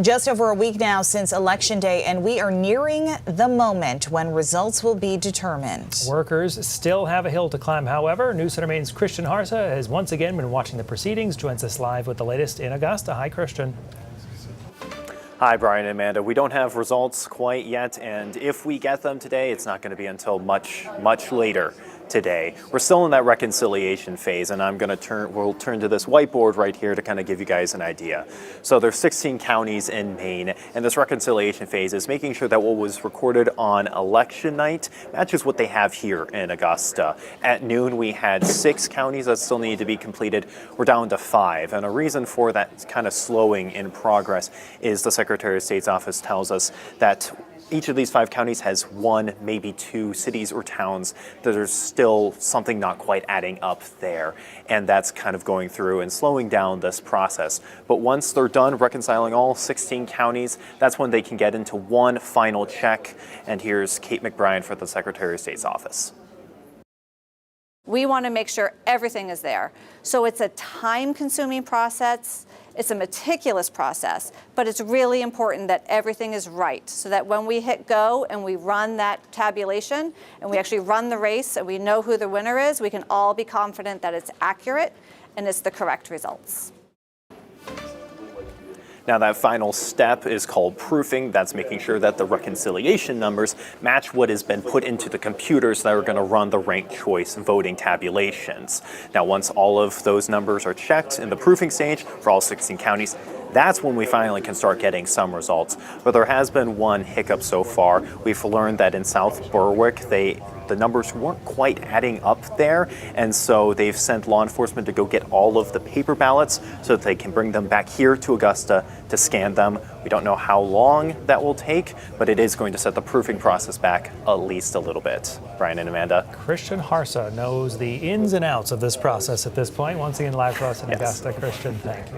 Just over a week now since Election Day, and we are nearing the moment when results will be determined. Workers still have a hill to climb, however. News Center Maine's Christian Harsa has once again been watching the proceedings. Joins us live with the latest in Augusta. Hi, Christian. Hi, Brian and Amanda. We don't have results quite yet, and if we get them today, it's not going to be until much later today. We're still in that reconciliation phase, and we'll turn to this whiteboard right here to kind of give you guys an idea. So there's 16 counties in Maine, and this reconciliation phase is making sure that what was recorded on election night matches what they have here in Augusta. At noon, we had 6 counties that still need to be completed. We're down to 5, and a reason for that kind of slowing in progress is the Secretary of State's office tells us that each of these 5 counties has 1, maybe 2 cities or towns that there's still something not quite adding up there. And that's kind of going through and slowing down this process. But once they're done reconciling all 16 counties, that's when they can get into one final check. And here's Kate McBride for the Secretary of State's office. We want to make sure everything is there. So it's a time-consuming process. It's a meticulous process, but it's really important that everything is right so that when we hit go and we run that tabulation and we actually run the race and we know who the winner is, we can all be confident that it's accurate and it's the correct results. Now, that final step is called proofing. That's making sure that the reconciliation numbers match what has been put into the computers that are going to run the ranked choice voting tabulations. Now, once all of those numbers are checked in the proofing stage for all 16 counties, that's when we finally can start getting some results. But there has been one hiccup so far. We've learned that in South Berwick, the numbers weren't quite adding up there, and so they've sent law enforcement to go get all of the paper ballots so that they can bring them back here to Augusta to scan them. We don't know how long that will take, but it is going to set the proofing process back at least a little bit. Brian and Amanda. Christian Harsa knows the ins and outs of this process at this point. Once again, live for us in Augusta. Christian, thank you.